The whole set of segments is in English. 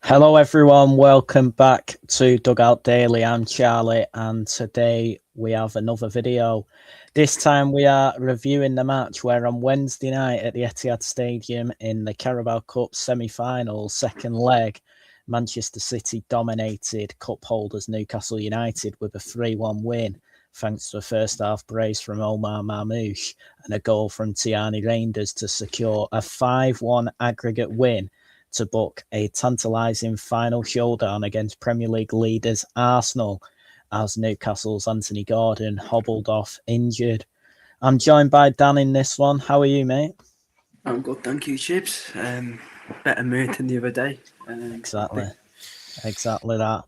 Hello everyone, welcome back to Dugout Daily. I'm Charlie and today we have another video. This time we are reviewing the match where on Wednesday night at the Etihad Stadium in the Carabao Cup semi-final, second leg, Manchester City dominated cup holders Newcastle United with a 3-1 win thanks to a first half brace from Omar Marmoush and a goal from Tijjani Reijnders to secure a 5-1 aggregate win to book a tantalising final showdown against Premier League leaders Arsenal as Newcastle's Anthony Gordon hobbled off injured. I'm joined by Dan in this one. How are you, mate? I'm good, thank you, Chips. Better mood than the other day. Exactly that.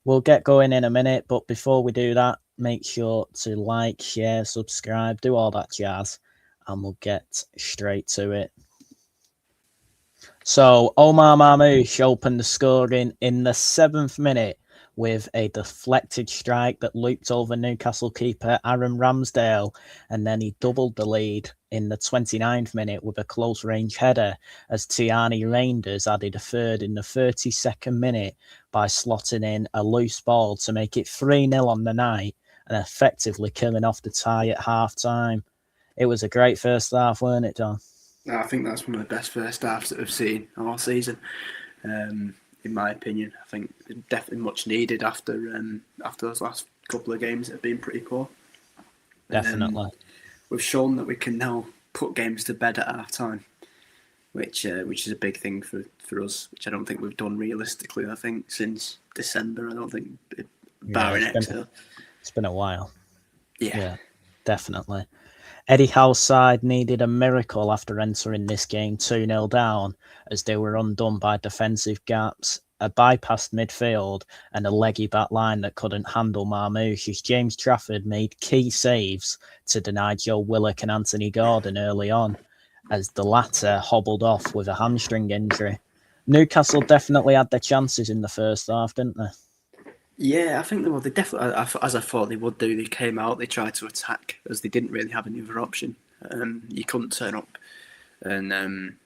We'll get going in a minute, but before we do that, make sure to like, share, subscribe, do all that jazz, and we'll get straight to it. So Omar Marmoush opened the scoring in the 7th minute with a deflected strike that looped over Newcastle keeper Aaron Ramsdale, and then he doubled the lead in the 29th minute with a close-range header as Tijjani Reijnders added a third in the 32nd minute by slotting in a loose ball to make it 3-0 on the night and effectively killing off the tie at half-time. It was a great first half, weren't it, John? I think that's one of the best first halves that we've seen all season. In my opinion, I think definitely much needed after those last couple of games that have been pretty poor. Definitely. We've shown that we can now put games to bed at half time, which is a big thing for us, which I don't think we've done realistically. I think since December, I don't think barring Exeter. It's been a while. Yeah, definitely. Eddie Howe's side needed a miracle after entering this game 2-0 down as they were undone by defensive gaps, a bypassed midfield and a leggy back line that couldn't handle Marmoush as James Trafford made key saves to deny Joe Willock and Anthony Gordon early on as the latter hobbled off with a hamstring injury. Newcastle definitely had their chances in the first half, didn't they? Yeah, I think they definitely, as I thought they would do. They came out, they tried to attack as they didn't really have any other option. You couldn't turn up and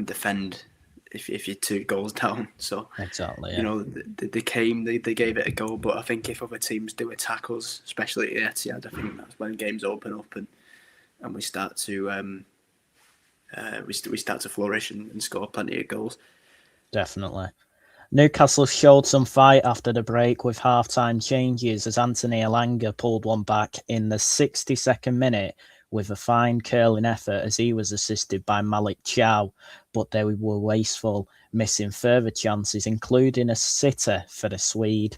defend if you're 2 goals down. So exactly, yeah. You know, they came, they gave it a go. But I think if other teams do attack us, especially at Etihad, I think that's when games open up and we start to we start to flourish and score plenty of goals. Definitely. Newcastle showed some fight after the break with half-time changes as Anthony Elanga pulled one back in the 62nd minute with a fine curling effort as he was assisted by Malik Chow, but they were wasteful, missing further chances, including a sitter for the Swede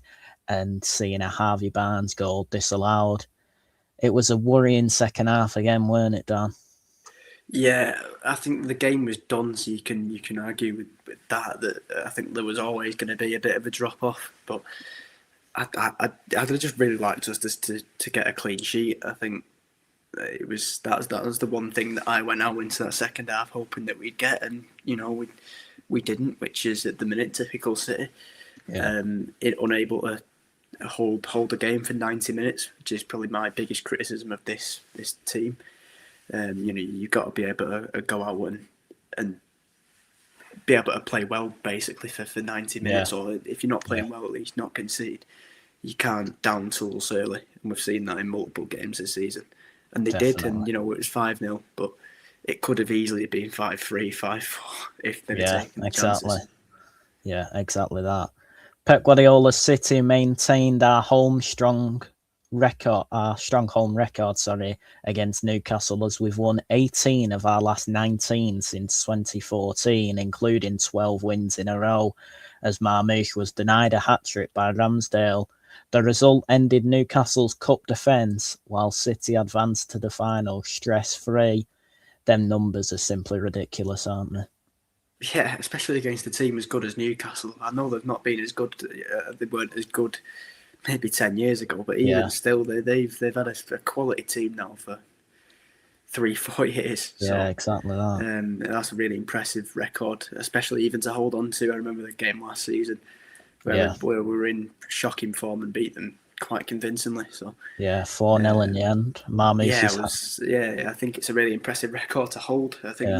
and seeing a Harvey Barnes goal disallowed. It was a worrying second half again, weren't it, Dan? Yeah, I think the game was done, so you can argue with that I think there was always going to be a bit of a drop off, but I'd just really liked us to get a clean sheet. I think that was the one thing that I went out into that second half hoping that we'd get, and we didn't, which is at the minute typical City. Yeah. Unable to hold a game for 90 minutes, which is probably my biggest criticism of this team. You've got to be able to go out and be able to play well, basically, for 90 minutes. Yeah. Or if you're not playing well, at least not concede. You can't down tools early, and we've seen that in multiple games this season. And they did, and it was 5-0, but it could have easily been 5-3, 5-4 if they'd taken the chances. Yeah, exactly that. Pep Guardiola's City maintained our strong home record, against Newcastle as we've won 18 of our last 19 since 2014, including 12 wins in a row, as Marmoush was denied a hat-trick by Ramsdale. The result ended Newcastle's cup defence, while City advanced to the final stress-free. Them numbers are simply ridiculous, aren't they? Yeah, especially against a team as good as Newcastle. I know they've not been as good, they weren't as good maybe 10 years ago, but even still, they've had a quality team now for 3-4 years. Yeah, exactly that. That's a really impressive record, especially even to hold on to. I remember the game last season where we were in shocking form and beat them quite convincingly. So 4-0 in the end. I think it's a really impressive record to hold. I think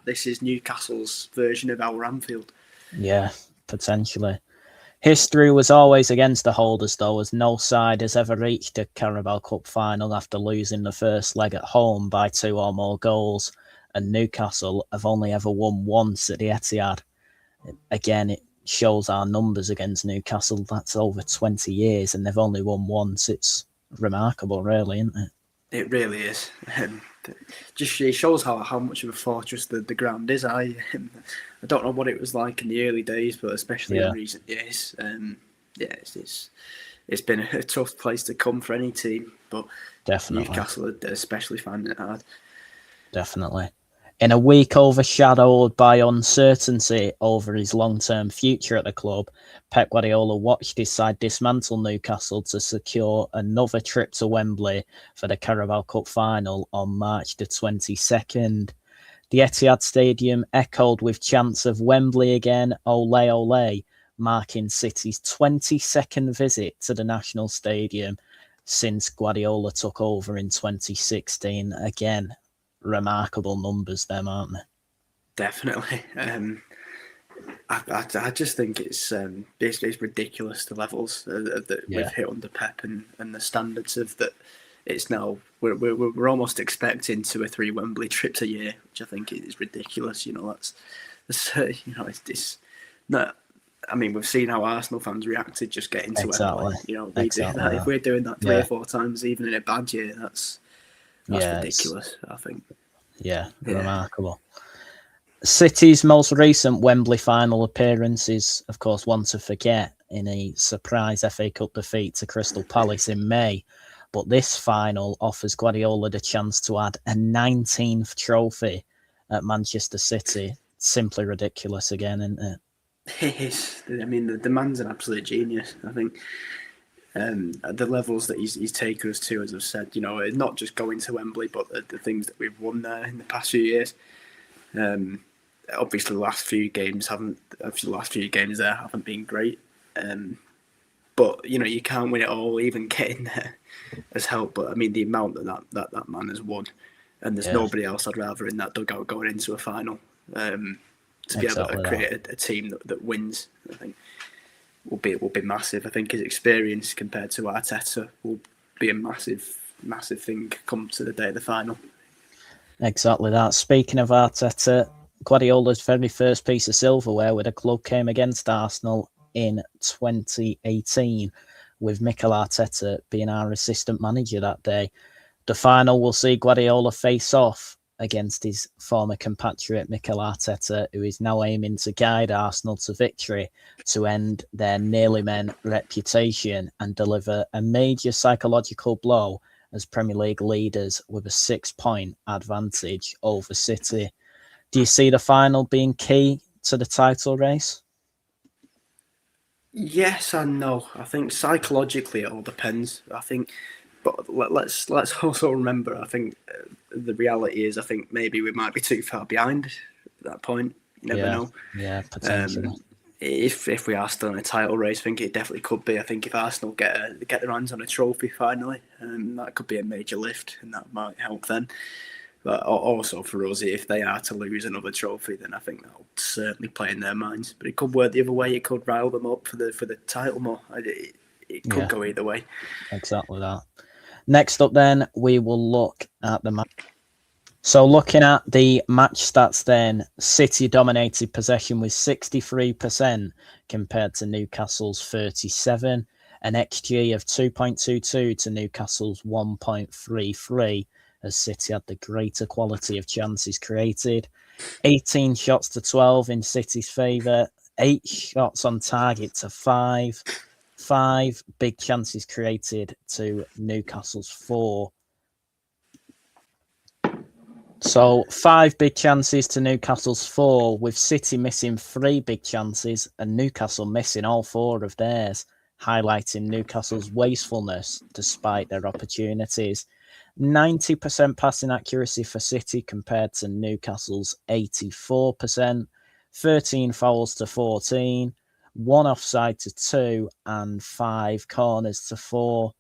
this is Newcastle's version of our Anfield. Yeah, potentially. History was always against the holders, though, as no side has ever reached a Carabao Cup final after losing the first leg at home by 2 or more goals, and Newcastle have only ever won once at the Etihad. Again, it shows our numbers against Newcastle. That's over 20 years, and they've only won once. It's remarkable, really, isn't it? It really is. Just it shows how much of a fortress the ground is. I don't know what it was like in the early days, but especially in recent years, it's been a tough place to come for any team. But definitely, Newcastle especially finding it hard. Definitely. In a week overshadowed by uncertainty over his long-term future at the club, Pep Guardiola watched his side dismantle Newcastle to secure another trip to Wembley for the Carabao Cup final on March the 22nd. The Etihad Stadium echoed with chants of Wembley again, ole ole, marking City's 22nd visit to the National Stadium since Guardiola took over in 2016. Again, remarkable numbers them, aren't they? Definitely. I just think it's ridiculous, the levels that we've hit under Pep and the standards of that. It's now we're almost expecting 2 or 3 Wembley trips a year, which I think is ridiculous. That's it's not. I mean, we've seen how Arsenal fans reacted just getting to Wembley. We do that. If we're doing that 3 or 4 times, even in a bad year, that's ridiculous, I think. Yeah, remarkable. City's most recent Wembley final appearance is, of course, one to forget in a surprise FA Cup defeat to Crystal Palace in May. But this final offers Guardiola the chance to add a 19th trophy at Manchester City. Simply ridiculous again, isn't it? It is. I mean, the man's an absolute genius, I think. At the levels that he's taken us to, as I've said, not just going to Wembley, but the things that we've won there in the past few years. Obviously, the last few games there haven't been great. But you can't win it all. Even getting there has helped. But I mean, the amount that man has won, and there's nobody else I'd rather in that dugout going into a final. To be able to create a team that wins, I think, will be massive. I think his experience compared to Arteta will be a massive thing come to the day of the final. Exactly that. Speaking of Arteta, Guardiola's very first piece of silverware with a club came against Arsenal in 2018, with Mikel Arteta being our assistant manager that day. The final will see Guardiola face off against his former compatriot Mikel Arteta, who is now aiming to guide Arsenal to victory to end their nearly men reputation and deliver a major psychological blow as Premier League leaders with a 6-point advantage over City. Do you see the final being key to the title race? Yes and no. I think psychologically it all depends. I think, but let's also remember, I think the reality is, I think maybe we might be too far behind at that point. You never know. Yeah, potentially. If we are still in a title race, I think it definitely could be. I think if Arsenal get their hands on a trophy finally, that could be a major lift, and that might help then. But also for us, if they are to lose another trophy, then I think that'll certainly play in their minds. But it could work the other way. It could rile them up for the title more. It could go either way. Exactly that. Next up, then, we will look at the match. So looking at the match stats then, City dominated possession with 63% compared to Newcastle's 37%, an XG of 2.22 to Newcastle's 1.33, as City had the greater quality of chances created. 18 shots to 12 in City's favour, 8 shots on target to 5. 5 big chances created to Newcastle's 4. So 5 big chances to Newcastle's 4, with City missing 3 big chances and Newcastle missing all 4 of theirs, highlighting Newcastle's wastefulness despite their opportunities. 90% passing accuracy for City compared to Newcastle's 84%, 13 fouls to 14, 1 offside to 2, and 5 corners to 4.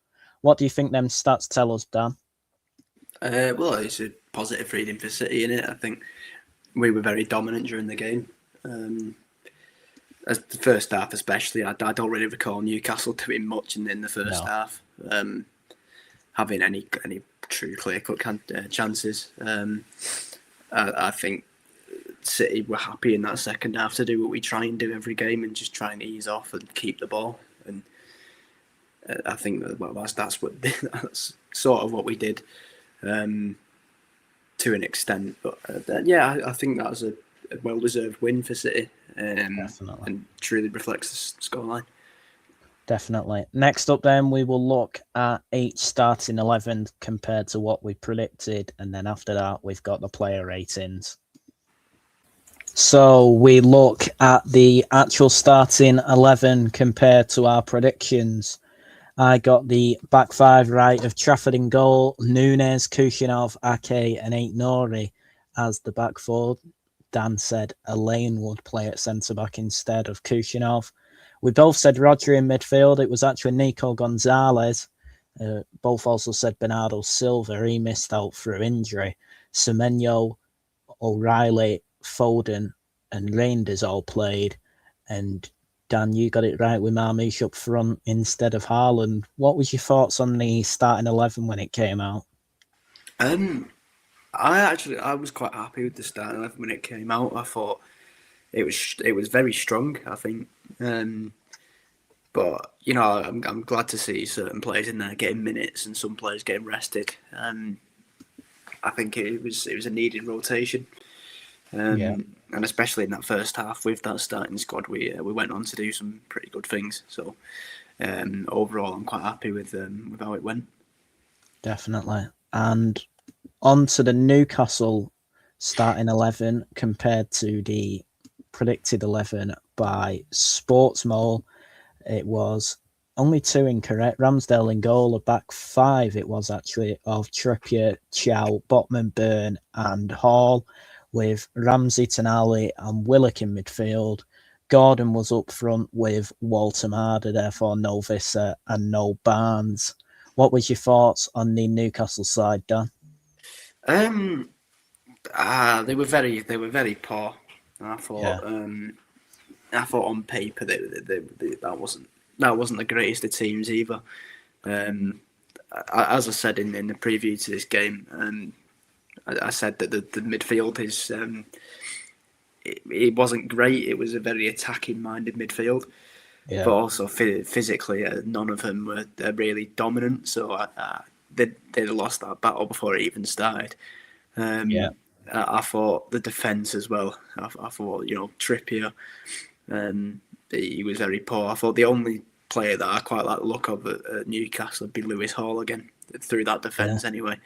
What do you think them stats tell us, Dan? Well, it's a positive reading for City, innit? I think we were very dominant during the game. as the first half especially, I don't really recall Newcastle doing much in the first half, having any true clear-cut chances. I think City were happy in that second half to do what we try and do every game and just try and ease off and keep the ball. And I think that's sort of what we did to an extent. But I think that was a well-deserved win for City, and truly reflects the scoreline. Definitely. Next up then, we will look at each starting 11 compared to what we predicted, and then after that we've got the player ratings. So we look at the actual starting 11 compared to our predictions. I got the back five right of Trafford in goal, Núñez, Kushinov, Ake and Aït-Nouri as the back four. Dan said Elaine would play at centre-back instead of Kushinov. We both said Rodri in midfield. It was actually Nico Gonzalez. Both also said Bernardo Silva. He missed out through injury. Semenyo, O'Reilly, Foden and Reijnders all played. And Dan, you got it right with Marmoush up front instead of Haaland. What was your thoughts on the starting 11 when it came out? I was quite happy with the starting 11 when it came out. I thought it was very strong, I think. But you know, I'm glad to see certain players in there getting minutes and some players getting rested. I think it was a needed rotation. And especially in that first half with that starting squad, we went on to do some pretty good things. So overall, I'm quite happy with how it went. Definitely. And on to the Newcastle starting 11 compared to the predicted 11 by Sportsmole. It was only two incorrect. Ramsdale in goal, a back five it was actually of Trippier, Chow, Botman, Byrne and Hall, with Ramsey, Tonali and Willock in midfield. Gordon was up front with Walter Marder, therefore no Visser and no Barnes. What was your thoughts on the Newcastle side, Dan? They were very poor. I thought on paper that wasn't the greatest of teams either. As I said in the preview to this game, I said that the midfield is it wasn't great. It was a very attacking minded midfield, but also physically none of them were really dominant. So they'd lost that battle before it even started. I thought the defence as well. I thought Trippier, he was very poor. I thought the only player that I quite like the look of at Newcastle would be Lewis Hall again, through that defence anyway.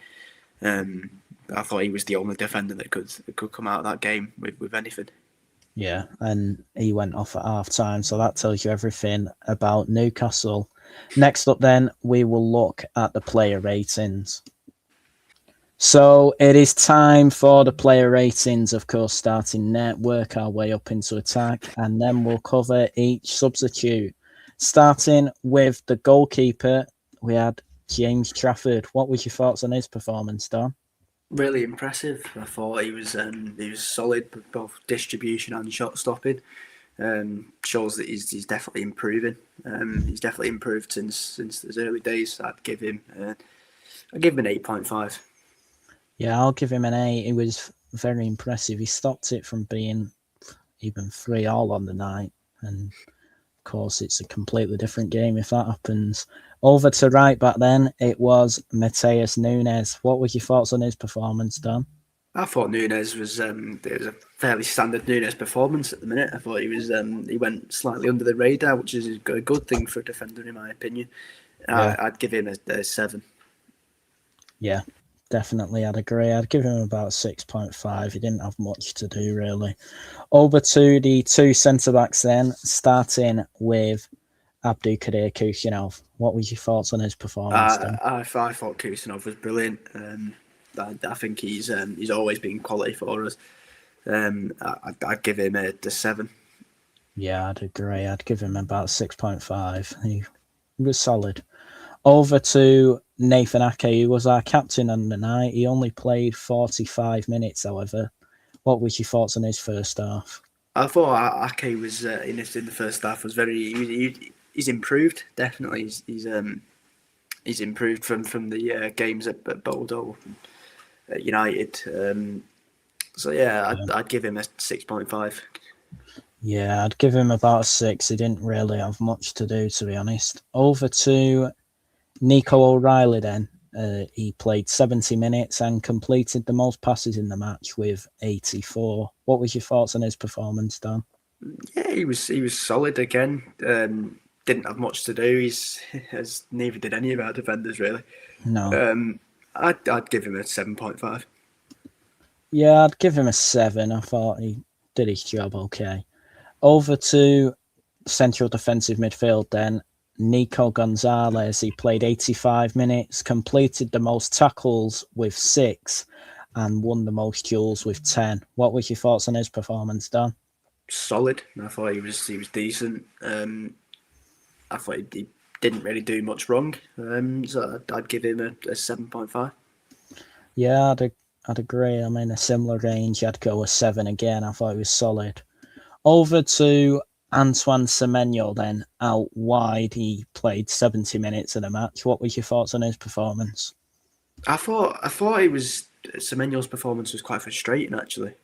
I thought he was the only defender that could come out of that game with anything. Yeah, and he went off at half time, so that tells you everything about Newcastle. Next up then, we will look at the player ratings. So it is time for the player ratings, of course, starting net, work our way up into attack, and then we'll cover each substitute. Starting with the goalkeeper, we had James Trafford. What was your thoughts on his performance, Dan? Really impressive. I thought he was solid, both distribution and shot stopping. Shows that he's definitely improving. He's definitely improved since his early days. I'd give him an 8.5. Yeah, I'll give him an 8. It was very impressive. He stopped it from being even 3-3 on the night, and of course it's a completely different game if that happens. Over to right back then, it was Matheus Núñez. What were your thoughts on his performance, Dan? I thought Núñez was it was a fairly standard Núñez performance at the minute. I thought he went slightly under the radar, which is a good thing for a defender in my opinion. I'd give him a 7. Yeah, definitely, I'd agree. I'd give him about 6.5. He didn't have much to do really. Over to the two centre-backs then, starting with Abdulkadir Kushinov. What was your thoughts on his performance? I thought Kushinov was brilliant. I think he's always been quality for us. I'd give him a 7. Yeah, I'd agree. I'd give him about 6.5. He was solid. Over to Nathan Ake, who was our captain on the night. He only played 45 minutes, however. What was your thoughts on his first half? I thought Ake was in the first half was he's improved definitely. He's improved from the games at Bordeaux, at United. So yeah, I'd give him a 6.5. Yeah, I'd give him about a 6. He didn't really have much to do, to be honest. Over to Nico O'Reilly then. He played 70 minutes and completed the most passes in the match with 84. What was your thoughts on his performance, Dan? Yeah, he was solid again. Didn't have much to do. As neither did any of our defenders really. No. I'd give him a 7.5. Yeah, I'd give him a 7. I thought he did his job okay. Over to central defensive midfield then. Nico Gonzalez, he played 85 minutes, completed the most tackles with 6 and won the most duels with 10. What was your thoughts on his performance, Dan? Solid. I thought he was decent. I thought he didn't really do much wrong. So I'd give him a 7.5. Yeah, I'd agree. I'm in a similar range. I'd go a 7 again. I thought he was solid. Over to Antoine Semenyo then, out wide. He played 70 minutes in a match. What was your thoughts on his performance? I thought Semenyo's performance was quite frustrating actually.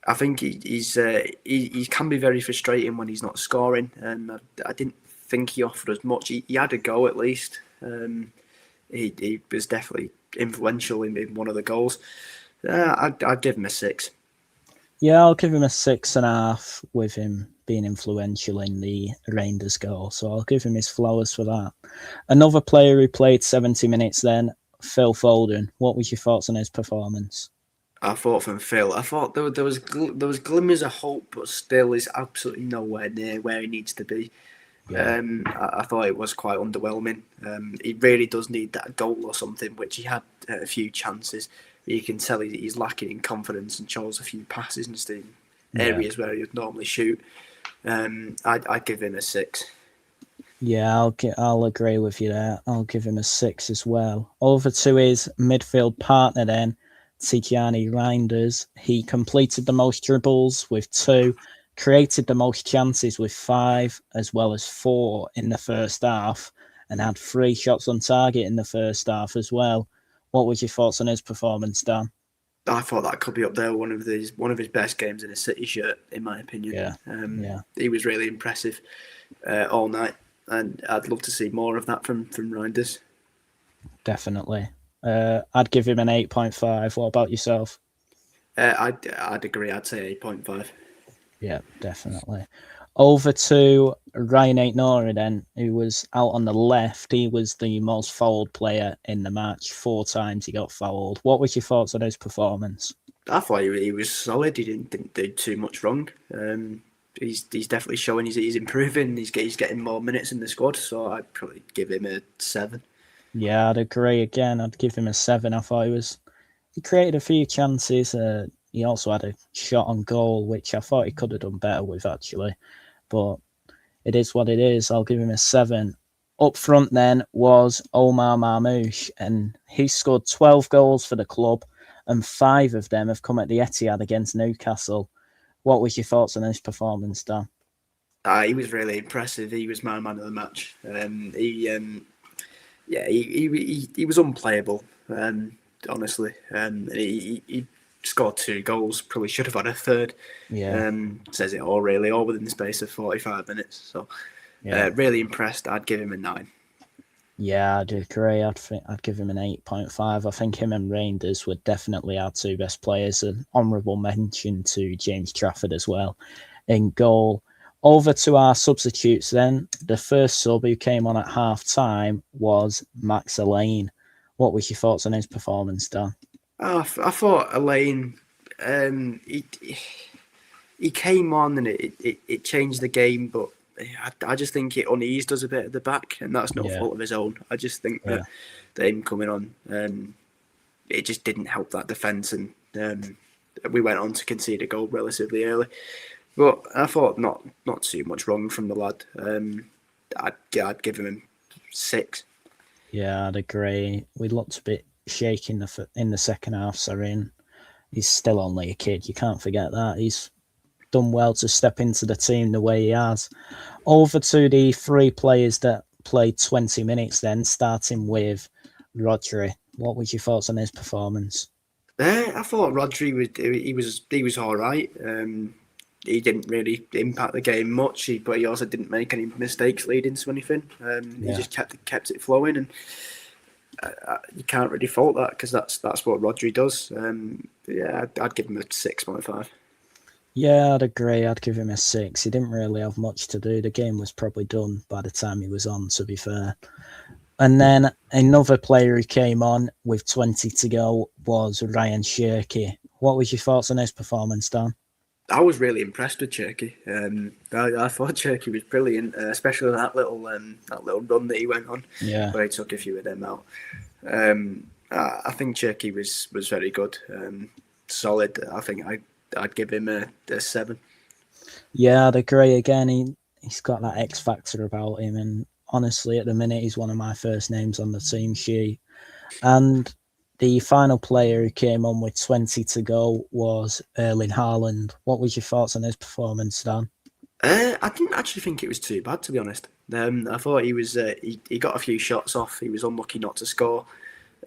I think he can be very frustrating when he's not scoring, and I didn't think he offered us much. He had a go at least. He was definitely influential in one of the goals. I'd give him a 6. Yeah, I'll give him a 6.5 with him being influential in the Reijnders goal. So I'll give him his flowers for that. Another player who played 70 minutes then, Phil Foden. What was your thoughts on his performance? I thought from Phil, I thought there was glimmers of hope, but still is absolutely nowhere near where he needs to be. Yeah. I thought it was quite underwhelming. He really does need that goal or something, which he had a few chances. You can tell he's lacking in confidence and chose a few passes instead in areas where he would normally shoot. I'd give him a 6. Yeah, I'll agree with you there. I'll give him a 6 as well. Over to his midfield partner then, Tijjani Reijnders. He completed the most dribbles with 2, created the most chances with 5, as well as 4 in the first half, and had 3 shots on target in the first half as well. What was your thoughts on his performance, Dan? I thought that could be up there, one of his best games in a City shirt, in my opinion. He was really impressive all night, and I'd love to see more of that from Reijnders. Definitely. I'd give him an 8.5. What about yourself? I'd agree. I'd say 8.5. Yeah, definitely. Over to Ryan Aitnori then, who was out on the left. He was the most fouled player in the match. 4 times he got fouled. What was your thoughts on his performance? I thought he was solid. He didn't do too much wrong. He's definitely showing he's improving. He's getting more minutes in the squad, so I'd probably give him a 7. Yeah, I'd agree again. I'd give him a 7. I thought he created a few chances. He also had a shot on goal, which I thought he could have done better with, actually. But it is what it is. I'll give him a 7. Up front then was Omar Marmoush, and he scored 12 goals for the club, and 5 of them have come at the Etihad against Newcastle. What was your thoughts on his performance, Dan? He was really impressive. He was my man of the match. He was unplayable, honestly. He scored 2 goals, probably should have had a third. Yeah. Says it all, really, all within the space of 45 minutes. So, really impressed. I'd give him a 9. Yeah, I'd agree. I'd give him an 8.5. I think him and Reijnders were definitely our 2 best players. An honourable mention to James Trafford as well in goal. Over to our substitutes then. The first sub who came on at half-time was Max Elaine. What was your thoughts on his performance, Dan? I thought Elaine, he came on and it changed the game, but I just think it uneased us a bit at the back, and that's no fault of his own. I just think that him coming on, it just didn't help that defence, and we went on to concede a goal relatively early. But I thought not too much wrong from the lad. I'd give him 6. Yeah, I'd agree. We looked a bit shaky in the second half, sorry, and he's still only a kid. You can't forget that. He's done well to step into the team the way he has. Over to the 3 players that played 20 minutes then, starting with Rodri. What was your thoughts on his performance? I thought Rodri was all right. He didn't really impact the game much, but he also didn't make any mistakes leading to anything. He just kept it flowing, and you can't really fault that because that's what Rodri does. I'd give him a 6.5. Yeah, I'd agree. I'd give him a 6. He didn't really have much to do. The game was probably done by the time he was on, to be fair. And then another player who came on with 20 to go was Ryan Cherki. What was your thoughts on his performance, Dan? I was really impressed with Cherki. I thought Cherki was brilliant, especially that little run that he went on, where he took a few of them out. I think Cherki was very good, solid. I think I'd give him a 7. Yeah, I'd agree. Again, he's got that X factor about him, and honestly, at the minute, he's one of my first names on the team sheet. And the final player who came on with 20 to go was Erling Haaland. What was your thoughts on his performance, Dan? I didn't actually think it was too bad, to be honest. I thought he was he got a few shots off. He was unlucky not to score.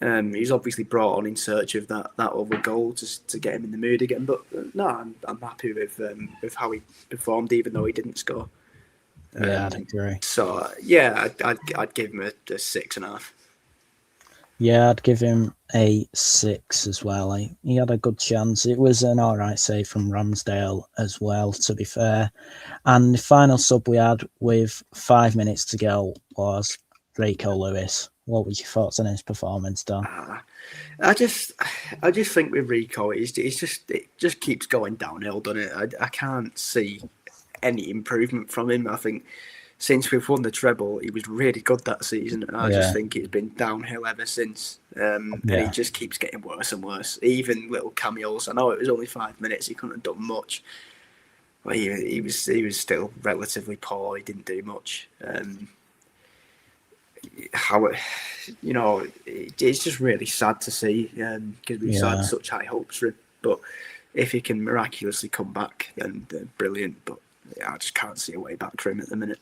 He's obviously brought on in search of that other goal to get him in the mood again. But no, I'm happy with how he performed, even though he didn't score. Yeah, I'd agree. So yeah, I'd give him a 6.5. Yeah, I'd give him a 6 as well. He had a good chance. It was an all right save from Ramsdale as well, to be fair. And the final sub we had with 5 minutes to go was Rico Lewis. What were your thoughts on his performance, Dan? I just think with Rico, it just keeps going downhill, doesn't it? I can't see any improvement from him. I think since we've won the treble, he was really good that season. And I just think it's been downhill ever since. And he just keeps getting worse and worse. Even little cameos. I know it was only 5 minutes. He couldn't have done much. But he was still relatively poor. He didn't do much. It's just really sad to see because we've had such high hopes for him. But if he can miraculously come back, then brilliant. But I just can't see a way back for him at the minute.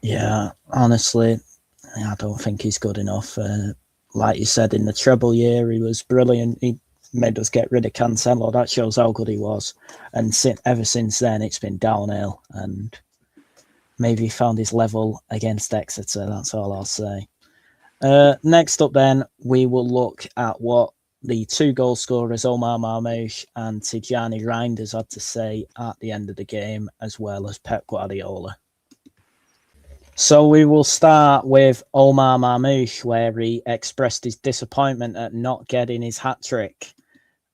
Yeah, honestly, I don't think he's good enough. Like you said, in the treble year, he was brilliant. He made us get rid of Cancelo. That shows how good he was. And ever since then, it's been downhill. And maybe he found his level against Exeter. That's all I'll say. Next up, then, we will look at what the 2 goal scorers, Omar Marmoush and Tijjani Reijnders, had to say at the end of the game, as well as Pep Guardiola. So we will start with Omar Marmoush, where he expressed his disappointment at not getting his hat-trick,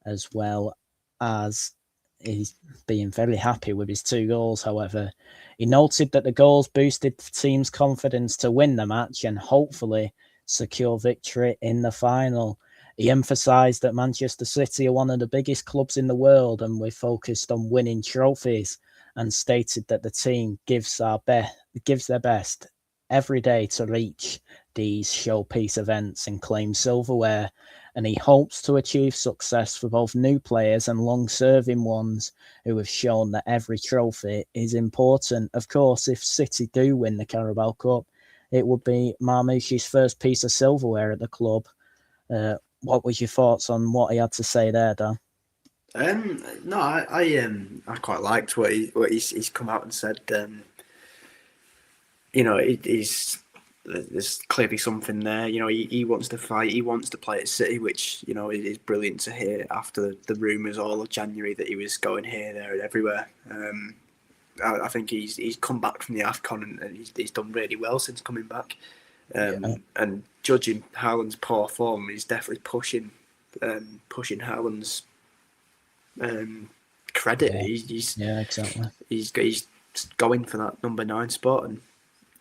as well as he's being very happy with his 2 goals, however. He noted that the goals boosted the team's confidence to win the match and hopefully secure victory in the final. He emphasised that Manchester City are one of the biggest clubs in the world and we're focused on winning trophies, and stated that the team gives their best every day to reach these showpiece events and claim silverware, and he hopes to achieve success for both new players and long-serving ones who have shown that every trophy is important. Of course, if City do win the Carabao Cup, it would be Marmoush's first piece of silverware at the club. What was your thoughts on what he had to say there, Dan? No, I quite liked what he's come out and said. There's clearly something there. He wants to fight. He wants to play at City, which is brilliant to hear after the rumours all of January that he was going here, there, and everywhere. I think he's come back from the AFCON and he's done really well since coming back. And judging Haaland's poor form, he's definitely pushing Haaland's credit. Exactly. He's going for that number 9 spot, and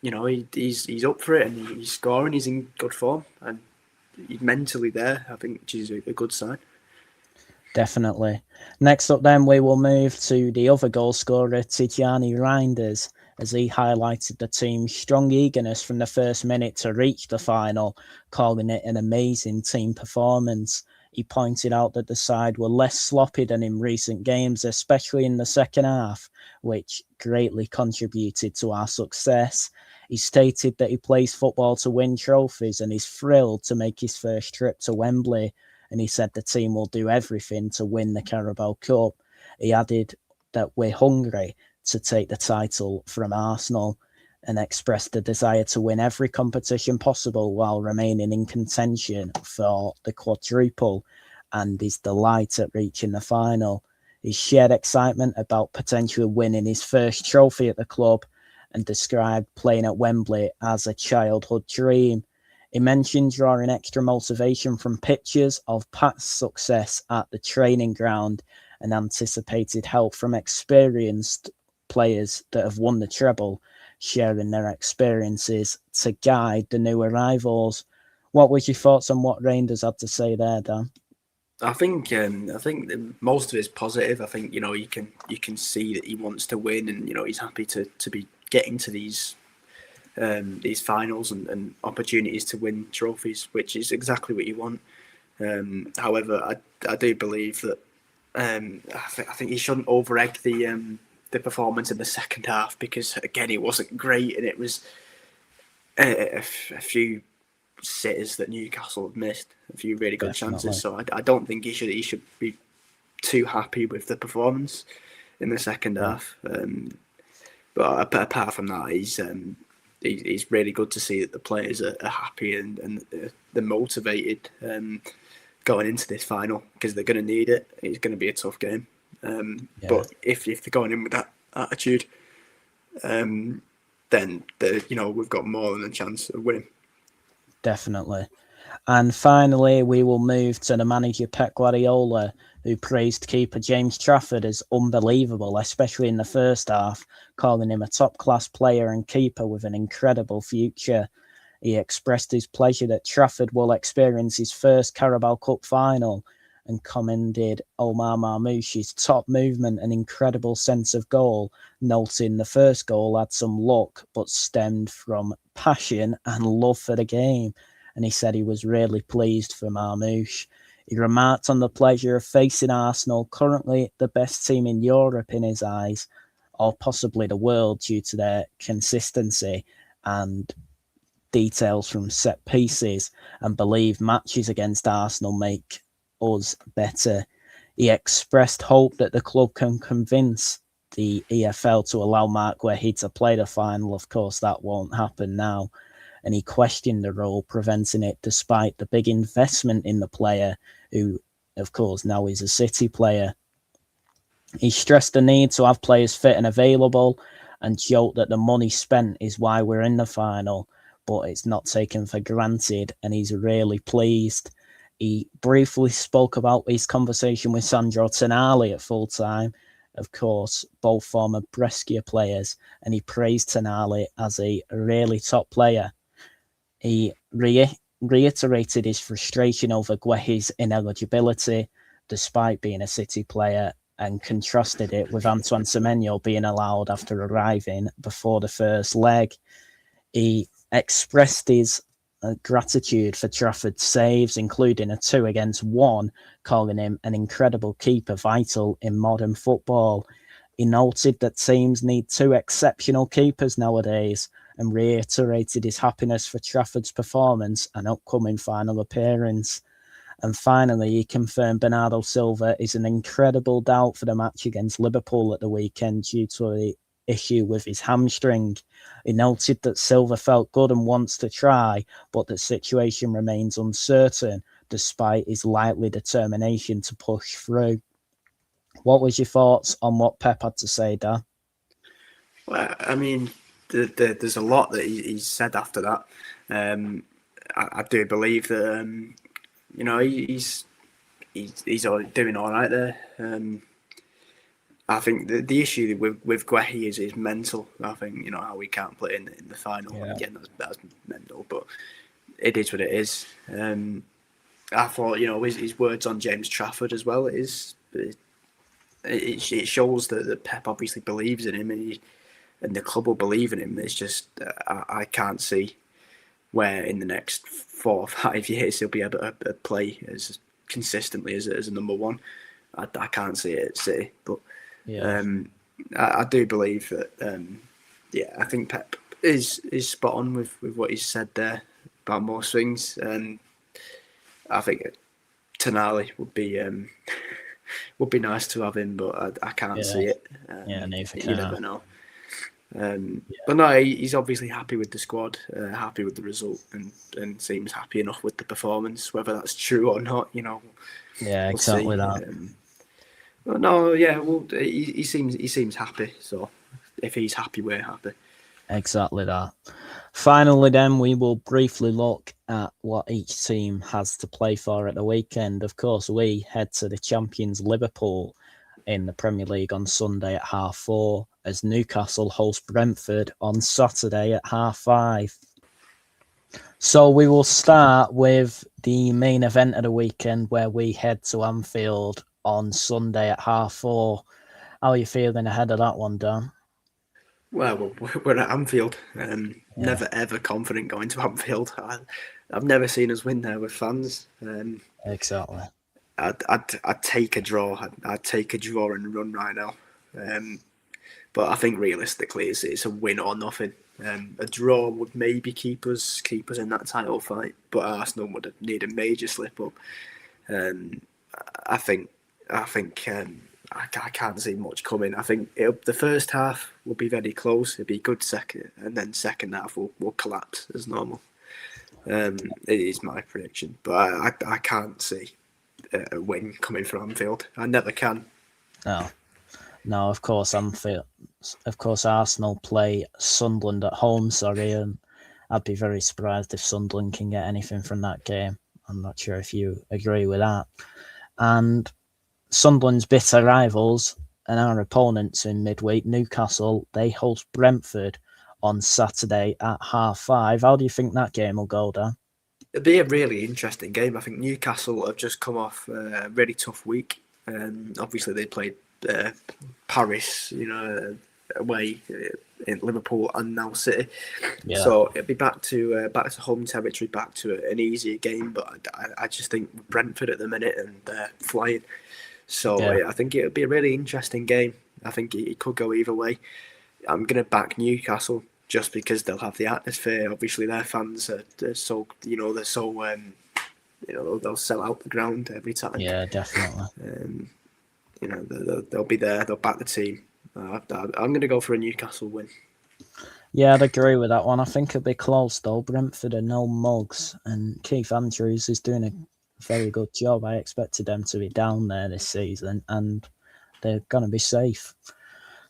he's up for it, and he's scoring. He's in good form, and he's mentally there. I think, which is a good sign. Definitely. Next up, then, we will move to the other goal scorer, Tijjani Reijnders, as he highlighted the team's strong eagerness from the first minute to reach the final, calling it an amazing team performance. He pointed out that the side were less sloppy than in recent games, especially in the second half, which greatly contributed to our success. He stated that he plays football to win trophies and is thrilled to make his first trip to Wembley. And he said the team will do everything to win the Carabao Cup. He added that we're hungry to take the title from Arsenal and expressed the desire to win every competition possible while remaining in contention for the quadruple, and his delight at reaching the final. He shared excitement about potentially winning his first trophy at the club and described playing at Wembley as a childhood dream. He mentioned drawing extra motivation from pictures of past success at the training ground and anticipated help from experienced players that have won the treble, sharing their experiences to guide the new arrivals. What was your thoughts on what Reijnders had to say there, Dan? I think most of it is positive. I think you can see that he wants to win, and he's happy to be getting to these finals and opportunities to win trophies, which is exactly what you want. However, I do believe that I think he shouldn't over-egg the performance in the second half, because again it wasn't great, and it was a few sitters that Newcastle have missed, a few really good chances. So I don't think he should be too happy with the performance in the second half. But apart from that, he's really good to see that the players are happy and they're motivated going into this final, because they're going to need it. It's going to be a tough game. But if they're going in with that attitude, then we've got more than a chance of winning. Definitely. And finally, we will move to the manager Pep Guardiola, who praised keeper James Trafford as unbelievable, especially in the first half, calling him a top-class player and keeper with an incredible future. He expressed his pleasure that Trafford will experience his first Carabao Cup final and commended Omar Marmoush's top movement and incredible sense of goal, noting the first goal had some luck but stemmed from passion and love for the game. And he said he was really pleased for Marmoush. He remarked on the pleasure of facing Arsenal, currently the best team in Europe in his eyes, or possibly the world, due to their consistency and details from set pieces, and believe matches against Arsenal make us better. He expressed hope that the club can convince the EFL to allow Mark Guehi to play the final. Of course, that won't happen now. And he questioned the role preventing it, despite the big investment in the player, who, of course, now is a City player. He stressed the need to have players fit and available, and joked that the money spent is why we're in the final, but it's not taken for granted, and he's really pleased. He briefly spoke about his conversation with Sandro Tonali at full time, of course, both former Brescia players, and he praised Tonali as a really top player. He reiterated his frustration over Guehi's ineligibility, despite being a City player, and contrasted it with Antoine Semenyo being allowed after arriving before the first leg. He expressed his gratitude for Trafford's saves, including a 2-against-1, calling him an incredible keeper, vital in modern football. He noted that teams need 2 exceptional keepers nowadays, and reiterated his happiness for Trafford's performance and upcoming final appearance. And finally, he confirmed Bernardo Silva is an incredible doubt for the match against Liverpool at the weekend due to the issue with his hamstring. He noted that Silva felt good and wants to try, but the situation remains uncertain despite his likely determination to push through. What was your thoughts on what Pep had to say, Dan? Well, I mean, there's a lot that he's said after that. I do believe that he's doing all right there. I think the issue with Guehi is mental. I think how we can't play in the final. Yeah. Again, that's mental, but it is what it is. I thought his words on James Trafford as well. It shows that Pep obviously believes in him, and the club will believe in him. It's just I can't see where in the next 4 or 5 years he'll be able to play as consistently as a number one. I can't see it at City, but Yeah. I do believe that. I think Pep is spot on with what he's said there about most things, and I think Tonali would be nice to have him, but I can't see it. Neither can you never know. But no, he's obviously happy with the squad, happy with the result, and seems happy enough with the performance. Whether that's true or not, Yeah, exactly that. But no, well, he seems happy. So if he's happy, we're happy. Exactly that. Finally, then, we will briefly look at what each team has to play for at the weekend. Of course, we head to the champions Liverpool in the Premier League on Sunday at 4:30, as Newcastle host Brentford on Saturday at 5:30. So we will start with the main event of the weekend, where we head to Anfield on Sunday at 4:30. How are you feeling ahead of that one, Dan? Well, we're at Anfield. Never ever confident going to Anfield. I've never seen us win there with fans. Exactly. I'd take a draw. I'd take a draw and run right now. But I think realistically, it's a win or nothing. A draw would maybe keep us in that title fight, but Arsenal would need a major slip up. I think I can't see much coming. I think the first half will be very close. It'll be good second, and then second half will collapse as normal. It is my prediction, but I can't see a win coming from Anfield. I never can. No, of course, Arsenal play Sunderland at home, and I'd be very surprised if Sunderland can get anything from that game. I'm not sure if you agree with that. And Sunderland's bitter rivals and our opponents in midweek, Newcastle, they host Brentford on Saturday at 5:30. How do you think that game will go, Dan? It'll be a really interesting game. I think Newcastle have just come off a really tough week. Obviously, they played Paris, away in Liverpool and now City. Yeah. So it'll be back to home territory, back to an easier game. But I just think Brentford at the minute, and they're flying. So I think it'll be a really interesting game. I think it could go either way. I'm going to back Newcastle just because they'll have the atmosphere. Obviously, their fans are so they'll sell out the ground every time. Yeah, definitely. They'll be there. They'll back the team. I'm going to go for a Newcastle win. Yeah, I'd agree with that one. I think it'll be close though. Brentford are no mugs, and Keith Andrews is doing a very good job. I expected them to be down there this season, and they're going to be safe.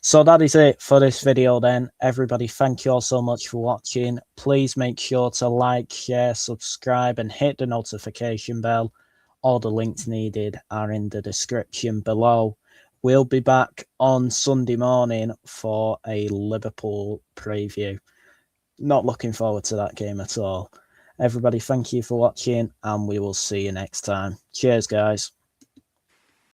So that is it for this video then. Everybody, thank you all so much for watching. Please make sure to like, share, subscribe, and hit the notification bell. All the links needed are in the description below. We'll be back on Sunday morning for a Liverpool preview. Not looking forward to that game at all. Everybody, thank you for watching, and we will see you next time. Cheers, guys.